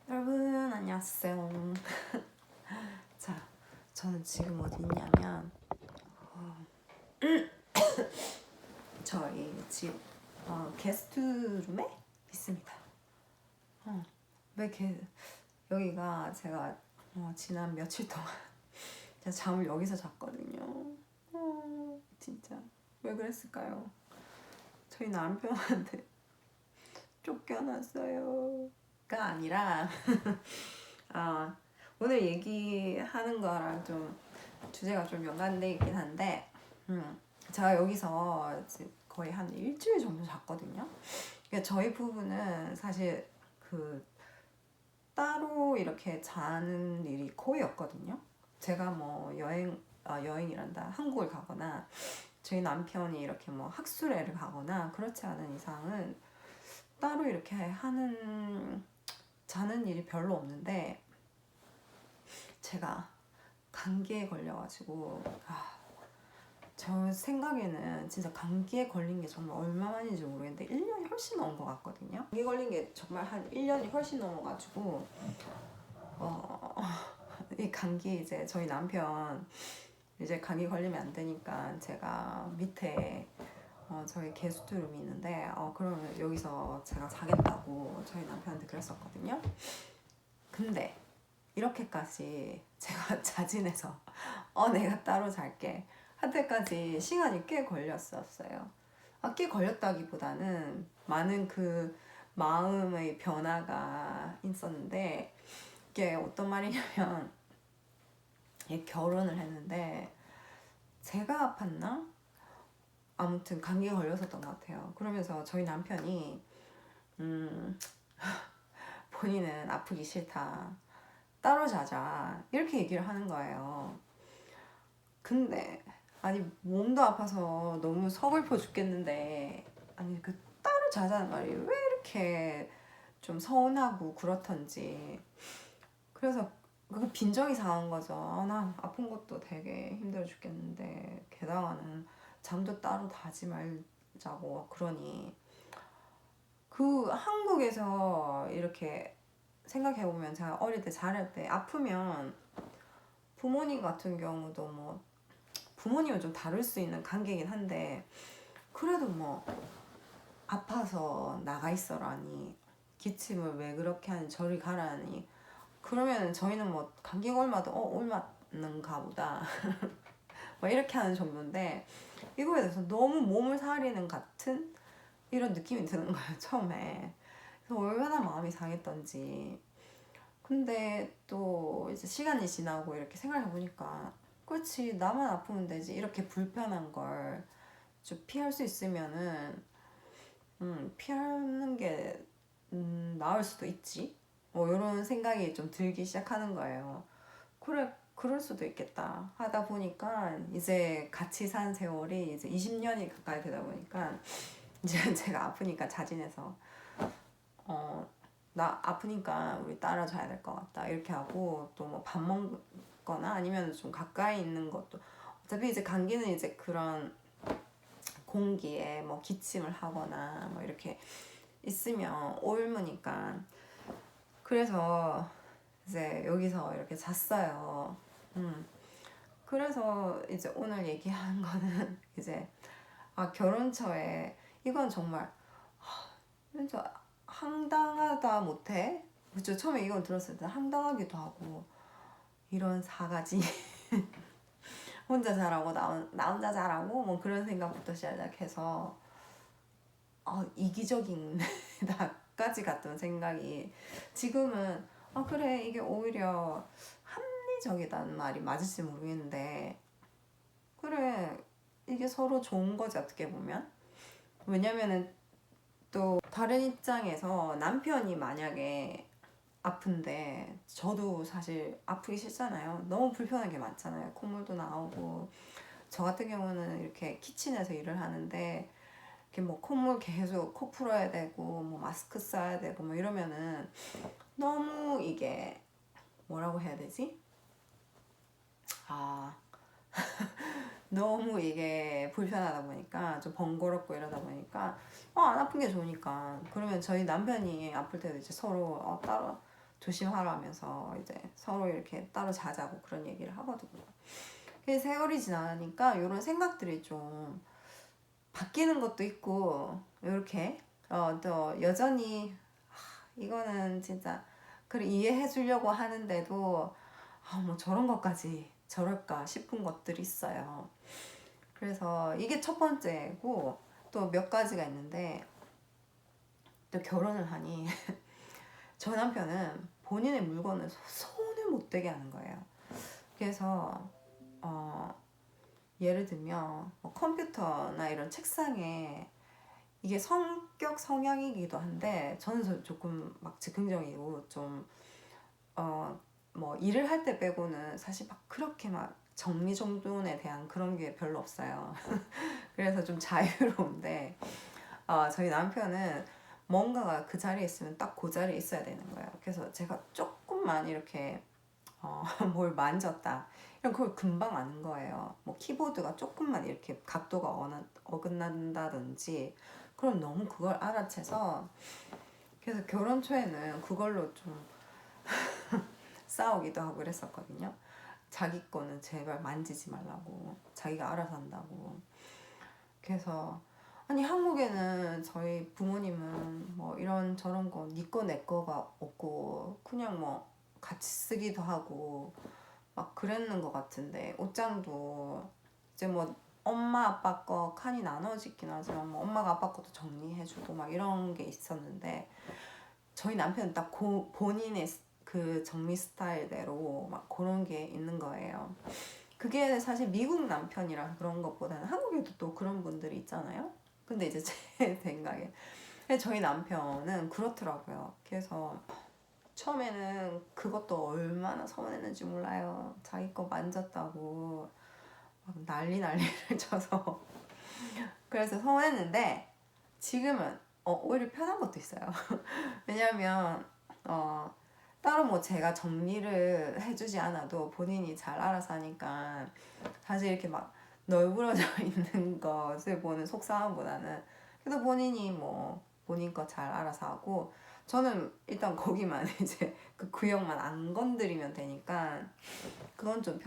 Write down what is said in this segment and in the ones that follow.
여러분 안녕하세요. 자, 저는 지금 어디 있냐면 저희 집 게스트룸에 있습니다. 왜 여기가 제가 지난 며칠 동안 제가 잠을 여기서 잤거든요. 진짜 왜 그랬을까요? 저희 남편한테 쫓겨났어요가 아니라 오늘 얘기하는 거랑 좀 주제가 좀 연관돼 있긴 한데 제가 여기서 거의 한 일주일 정도 잤거든요. 그러니까 저희 부부는 사실 그 따로 이렇게 자는 일이 거의 없거든요. 제가 뭐 여행이란다 한국을 가거나 저희 남편이 이렇게 뭐 학술회를 가거나 그렇지 않은 이상은 따로 이렇게 자는 일이 별로 없는데 제가 감기에 걸려가지고 저 생각에는 진짜 감기에 걸린 게 정말 얼마만인지 모르겠는데 1년이 훨씬 넘은 것 같거든요. 감기 걸린 게 정말 한 1년이 훨씬 넘어가지고 이 감기 이제 저희 남편 이제 감기 걸리면 안 되니까 제가 밑에 저희 게스트룸이 있는데 그러면 여기서 제가 자겠다고 저희 남편한테 그랬었거든요. 근데 이렇게까지 제가 자진해서 내가 따로 잘게 할 때까지 시간이 꽤 걸렸었어요. 꽤 걸렸다기보다는 많은 그 마음의 변화가 있었는데 이게 어떤 말이냐면 결혼을 했는데 제가 아팠나? 아무튼 감기에 걸렸었던 것 같아요. 그러면서 저희 남편이 본인은 아프기 싫다, 따로 자자 이렇게 얘기를 하는 거예요. 근데 아니 몸도 아파서 너무 서글퍼 죽겠는데 아니 그 따로 자자는 말이 왜 이렇게 좀 서운하고 그렇던지. 그래서 그 빈정이 상한 거죠. 나 아픈 것도 되게 힘들어 죽겠는데 게다가는 잠도 따로 자지 말자고 그러니. 그 한국에서 이렇게 생각해보면 제가 어릴 때 자랄 때 아프면 부모님 같은 경우도 뭐 부모님은 좀 다룰 수 있는 관계이긴 한데 그래도 뭐 아파서 나가 있어라니 기침을 왜 그렇게 하니 저리 가라니 그러면 저희는 뭐 감기 걸마도 옮았는가 보다 뭐 이렇게 하는 정도인데 이거에 대해서 너무 몸을 사리는 같은 이런 느낌이 드는 거예요 처음에. 그래서 얼마나 마음이 상했던지. 근데 또 이제 시간이 지나고 이렇게 생각해보니까 그렇지 나만 아프면 되지 이렇게 불편한 걸 좀 피할 수 있으면은 피하는 게 나을 수도 있지 뭐 이런 생각이 좀 들기 시작하는 거예요. 그래 그럴 수도 있겠다 하다 보니까 이제 같이 산 세월이 이제 20년이 가까이 되다 보니까 이제 제가 아프니까 자진해서 나 아프니까 우리 따라줘야 될 것 같다 이렇게 하고 또 뭐 밥 먹거나 아니면 좀 가까이 있는 것도 어차피 이제 감기는 이제 그런 공기에 뭐 기침을 하거나 뭐 이렇게 있으면 옮으니까 그래서 이제 여기서 이렇게 잤어요. 그래서 이제 오늘 얘기하는 거는 이제 결혼처에 이건 정말 진짜 황당하다 못해. 그쵸 처음에 이건 들었을 때 황당하기도 하고 이런 사가지 혼자 자라고 나 혼자 자라고 뭐 그런 생각부터 시작해서 이기적인 나까지 갔던 생각이 지금은 그래 이게 오히려 합리적이다는 말이 맞을지 모르겠는데 그래 이게 서로 좋은 거지 어떻게 보면. 왜냐면은 또 다른 입장에서 남편이 만약에 아픈데 저도 사실 아프기 싫잖아요. 너무 불편한 게 많잖아요. 콧물도 나오고 저 같은 경우는 이렇게 키친에서 일을 하는데 이렇게 뭐 콧물 계속 코 풀어야 되고 뭐 마스크 써야 되고 뭐 이러면은 너무 이게 뭐라고 해야 되지? 너무 이게 불편하다 보니까 좀 번거롭고 이러다 보니까 안 아픈 게 좋으니까 그러면 저희 남편이 아플 때도 이제 서로 따로 조심하라면서 이제 서로 이렇게 따로 자자고 그런 얘기를 하거든요. 그 세월이 지나니까 이런 생각들이 좀 바뀌는 것도 있고 이렇게 또 여전히 이거는 진짜 그래 이해해 주려고 하는데도 뭐 저런 것까지 저럴까 싶은 것들이 있어요. 그래서 이게 첫 번째고 또 몇 가지가 있는데 또 결혼을 하니 저 남편은 본인의 물건을 손을 못 대게 하는 거예요. 그래서 예를 들면 뭐 컴퓨터나 이런 책상에 이게 성격 성향이기도 한데 저는 조금 막 즉흥적이고 좀 뭐 일을 할 때 빼고는 사실 막 그렇게 막 정리정돈에 대한 그런 게 별로 없어요. 그래서 좀 자유로운데 저희 남편은 뭔가가 그 자리에 있으면 딱 그 자리에 있어야 되는 거예요. 그래서 제가 조금만 이렇게 뭘 만졌다 이런 걸 금방 아는 거예요. 뭐 키보드가 조금만 이렇게 각도가 어긋난다든지 그럼 너무 그걸 알아채서 그래서 결혼 초에는 그걸로 좀 싸우기도 하고 그랬었거든요. 자기 거는 제발 만지지 말라고 자기가 알아서 한다고. 그래서 아니 한국에는 저희 부모님은 뭐 이런 저런 거 니 거 내 거가 없고 그냥 뭐 같이 쓰기도 하고 막 그랬는 것 같은데 옷장도 이제 뭐 엄마 아빠 거 칸이 나눠지긴 하지만 뭐 엄마가 아빠 것도 정리해주고 막 이런 게 있었는데 저희 남편은 딱 본인의 그 정리 스타일대로 막 그런 게 있는 거예요. 그게 사실 미국 남편이라 그런 것보다는 한국에도 또 그런 분들이 있잖아요. 근데 이제 제 생각에 저희 남편은 그렇더라고요. 그래서 처음에는 그것도 얼마나 서운했는지 몰라요. 자기 거 만졌다고 막 난리를 쳐서 그래서 서운했는데 지금은 오히려 편한 것도 있어요. 왜냐면 따로 뭐 제가 정리를 해주지 않아도 본인이 잘 알아서 하니까 사실 이렇게 막 널브러져 있는 것을 보는 속상함보다는 그래도 본인이 뭐 본인 거 잘 알아서 하고 저는 일단 거기만 이제 그 구역만 안 건드리면 되니까 그건 좀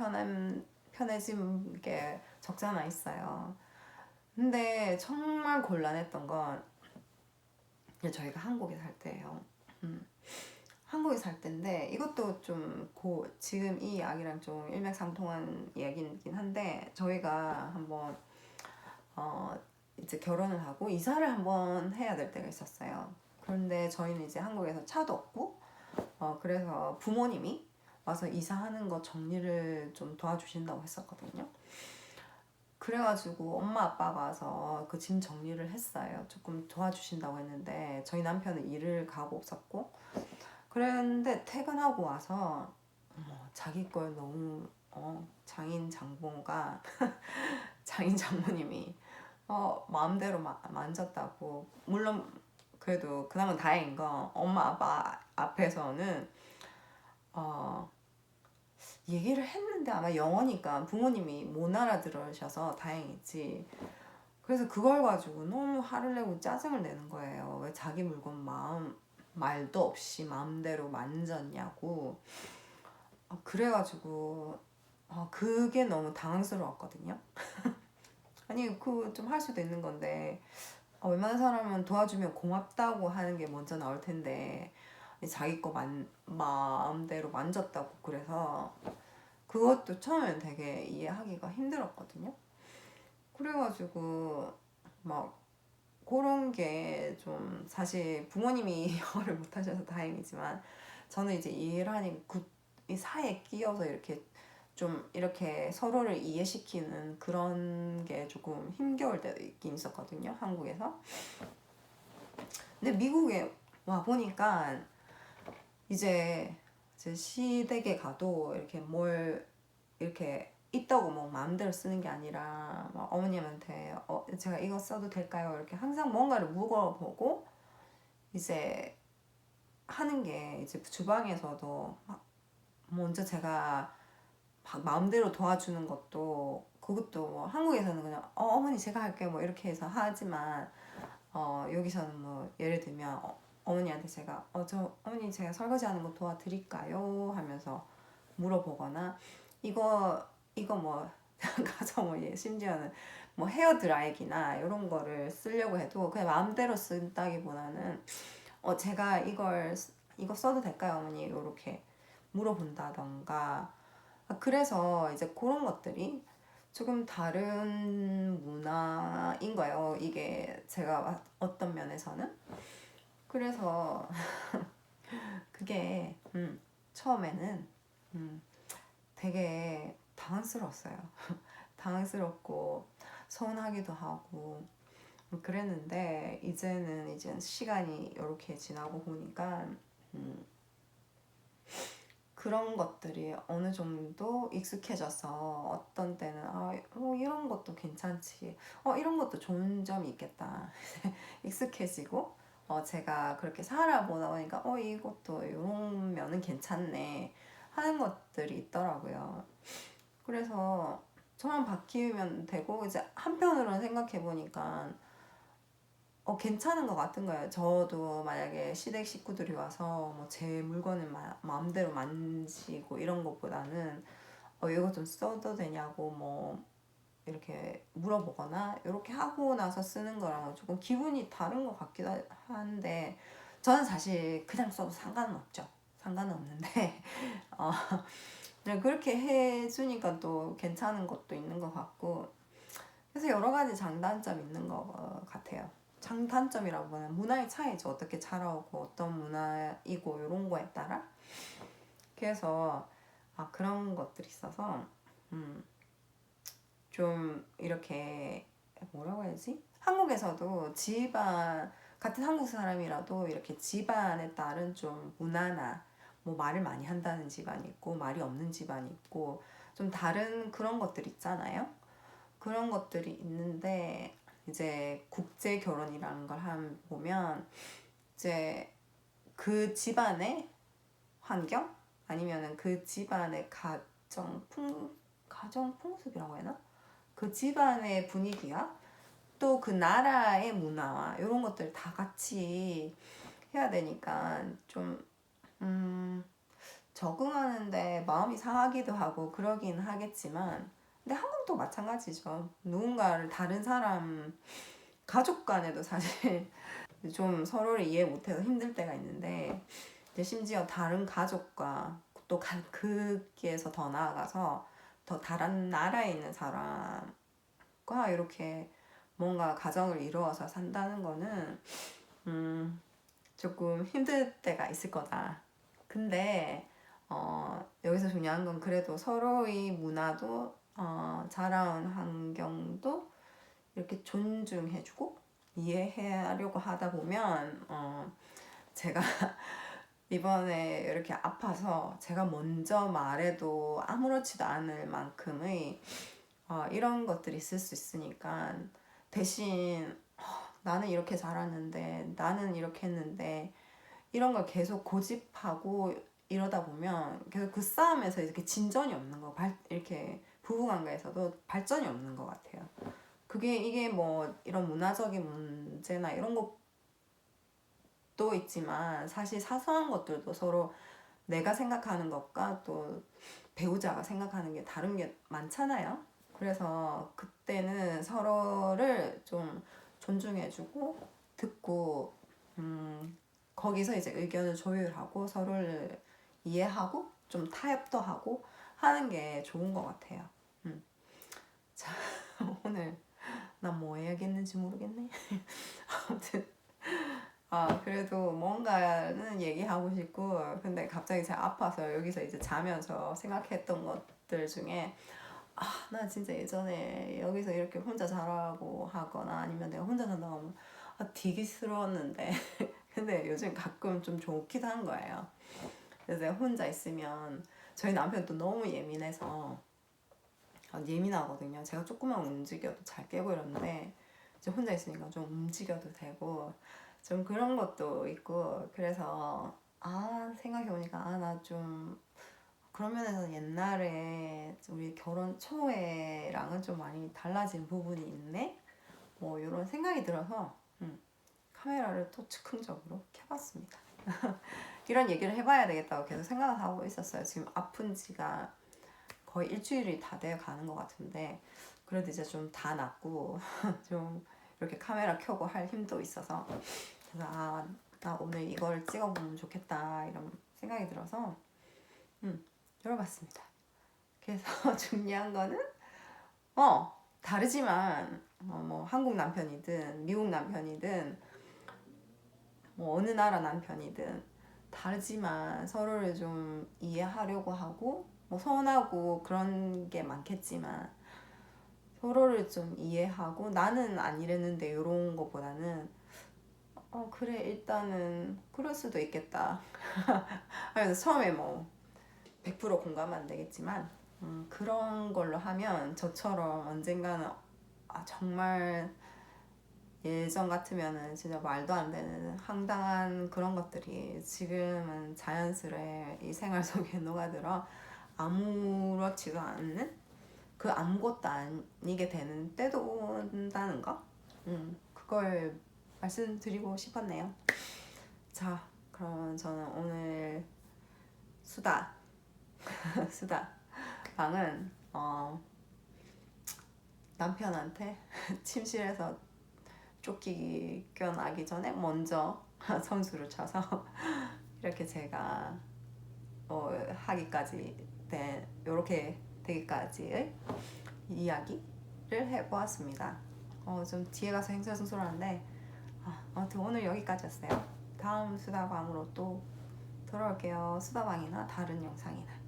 편해진 게 적지 않아 있어요. 근데 정말 곤란했던 건 저희가 한국에 살 때예요. 한국에 살 때인데 이것도 좀 지금 이 이야기랑 좀 일맥상통한 이야기이긴 한데 저희가 한번 이제 결혼을 하고 이사를 한번 해야 될 때가 있었어요. 그런데 저희는 이제 한국에서 차도 없고 그래서 부모님이 와서 이사하는 거 정리를 좀 도와주신다고 했었거든요. 그래가지고 엄마 아빠가 와서 그 짐 정리를 했어요. 조금 도와주신다고 했는데 저희 남편은 일을 가고 없었고 그랬는데 퇴근하고 와서 자기 걸 너무 장인 장모가 장인 장모님이 마음대로 만졌다고. 물론 그래도 그나마 다행인 건 엄마 아빠 앞에서는 얘기를 했는데 아마 영어니까 부모님이 못 알아들으셔서 다행이지. 그래서 그걸 가지고 너무 화를 내고 짜증을 내는 거예요. 왜 자기 물건 말도 없이 마음대로 만졌냐고. 그래가지고 그게 너무 당황스러웠거든요. 아니 그 좀 할 수도 있는 건데 웬만한 사람은 도와주면 고맙다고 하는 게 먼저 나올 텐데 자기 거 마음대로 만졌다고. 그래서 그것도 처음엔 되게 이해하기가 힘들었거든요. 그래가지고 막 그런 게 좀 사실 부모님이 영어를 못하셔서 다행이지만 저는 이제 이해를 하니 이 사이에 끼어서 이렇게 좀 이렇게 서로를 이해시키는 그런 게 조금 힘겨울 때도 있긴 있었거든요, 한국에서. 근데 미국에 와 보니까 이제 시댁에 가도 이렇게 뭘 이렇게 있다고 뭐 마음대로 쓰는 게 아니라 막 어머님한테 제가 이거 써도 될까요? 이렇게 항상 뭔가를 물어보고 이제 하는 게 이제 주방에서도 막 먼저 제가 막 마음대로 도와주는 것도 그것도 뭐 한국에서는 그냥 어머니 제가 할게요 뭐 이렇게 해서 하지만 여기서는 뭐 예를 들면 어머니한테 제가 저 어머니 제가 설거지하는 거 도와드릴까요? 하면서 물어보거나 이거 뭐 가정을 심지어는 뭐 헤어 드라이기나 이런 거를 쓰려고 해도 그냥 마음대로 쓴다기보다는 제가 이거 써도 될까요, 어머니? 이렇게 물어본다던가. 그래서 이제 그런 것들이 조금 다른 문화인 거예요. 이게 제가 어떤 면에서는. 그래서 그게 처음에는 되게 당황스러웠어요. 당황스럽고 서운하기도 하고 그랬는데 이제 시간이 이렇게 지나고 보니까 그런 것들이 어느 정도 익숙해져서 어떤 때는 이런 것도 괜찮지, 이런 것도 좋은 점이 있겠다 익숙해지고 제가 그렇게 살아보다 보니까 이것도 이런 면은 괜찮네 하는 것들이 있더라고요. 그래서 저만 바뀌면 되고 이제 한편으로는 생각해 보니까 괜찮은 것 같은 거예요. 저도 만약에 시댁 식구들이 와서 뭐 제 물건을 마음대로 만지고 이런 것보다는 이거 좀 써도 되냐고 뭐 이렇게 물어보거나 이렇게 하고 나서 쓰는 거랑 조금 기분이 다른 것 같기도 한데 저는 사실 그냥 써도 상관은 없죠. 상관은 없는데 그렇게 해주니까 또 괜찮은 것도 있는 것 같고 그래서 여러 가지 장단점이 있는 것 같아요. 장단점이라고 하면 문화의 차이죠. 어떻게 자라오고 어떤 문화이고 이런 거에 따라. 그래서 그런 것들이 있어서 좀 이렇게 뭐라고 해야지? 한국에서도 집안 같은 한국 사람이라도 이렇게 집안에 따른 좀 문화나 뭐 말을 많이 한다는 집안이 있고 말이 없는 집안이 있고 좀 다른 그런 것들 있잖아요. 그런 것들이 있는데 이제 국제 결혼이라는 걸 보면 이제 그 집안의 환경 아니면은 그 집안의 가정 풍습이라고 해야 하나? 그 집안의 분위기와 또 그 나라의 문화와 이런 것들 다 같이 해야 되니까 좀 적응하는데 마음이 상하기도 하고 그러긴 하겠지만 근데 한국도 마찬가지죠. 누군가를 다른 사람 가족 간에도 사실 좀 서로를 이해 못해서 힘들 때가 있는데 이제 심지어 다른 가족과 또 거기에서 더 나아가서 더 다른 나라에 있는 사람과 이렇게 뭔가 가정을 이루어서 산다는 거는 조금 힘들 때가 있을 거다. 근데 여기서 중요한 건 그래도 서로의 문화도 자라온 환경도 이렇게 존중해주고 이해하려고 하다 보면 제가 이번에 이렇게 아파서 제가 먼저 말해도 아무렇지도 않을 만큼의 이런 것들이 있을 수 있으니까 대신 나는 이렇게 자랐는데 나는 이렇게 했는데 이런 걸 계속 고집하고 이러다 보면 계속 그 싸움에서 이렇게 진전이 없는 거 이렇게 부부관계에서도 발전이 없는 것 같아요. 이게 뭐 이런 문화적인 문제나 이런 것도 있지만 사실 사소한 것들도 서로 내가 생각하는 것과 또 배우자가 생각하는 게 다른 게 많잖아요. 그래서 그때는 서로를 좀 존중해주고 듣고 거기서 이제 의견을 조율하고 서로를 이해하고 좀 타협도 하고 하는 게 좋은 것 같아요. 자, 오늘 난 뭐 해야겠는지 모르겠네. 아무튼 그래도 뭔가는 얘기하고 싶고 근데 갑자기 제가 아파서 여기서 이제 자면서 생각했던 것들 중에 나 진짜 예전에 여기서 이렇게 혼자 자라고 하거나 아니면 내가 혼자 산다고 하면 되게 싫었는데 근데 요즘 가끔 좀 좋기도 한 거예요. 그래서 내가 혼자 있으면 저희 남편도 너무 예민해서 예민하거든요. 제가 조금만 움직여도 잘 깨고 이러는데 이제 혼자 있으니까 좀 움직여도 되고 좀 그런 것도 있고 그래서 생각해보니까 나 좀 그런 면에서 옛날에 우리 결혼 초에랑은 좀 많이 달라진 부분이 있네? 뭐 이런 생각이 들어서 카메라를 또 즉흥적으로 켜봤습니다. 이런 얘기를 해봐야 되겠다고 계속 생각을 하고 있었어요. 지금 아픈 지가 거의 일주일이 다 돼 가는 것 같은데 그래도 이제 좀 다 낫고 좀 이렇게 카메라 켜고 할 힘도 있어서 그래서 나 오늘 이걸 찍어보면 좋겠다 이런 생각이 들어서 열어봤습니다. 그래서 중요한 거는 다르지만 뭐 한국 남편이든 미국 남편이든 뭐 어느 나라 남편이든 다르지만 서로를 좀 이해하려고 하고 뭐 서운하고 그런 게 많겠지만 서로를 좀 이해하고 나는 안 이랬는데 이런 거보다는 그래 일단은 그럴 수도 있겠다. 그래서 처음에 뭐 100% 공감 안 되겠지만 그런 걸로 하면 저처럼 언젠가는 정말 예전 같으면은 진짜 말도 안 되는 황당한 그런 것들이 지금은 자연스레 이 생활 속에 녹아들어 아무렇지도 않는 그 아무것도 아니게 되는 때도 온다는 거 그걸 말씀드리고 싶었네요. 자 그럼 저는 오늘 수다 방은 남편한테 침실에서 쫓기나기 전에 먼저 선수를 쳐서 이렇게 제가 하기까지 이렇게 되기까지의 이야기를 해보았습니다. 좀 뒤에 가서 행설승설한데 아무튼 오늘 여기까지였어요. 다음 수다방으로 또 돌아올게요. 수다방이나 다른 영상이나.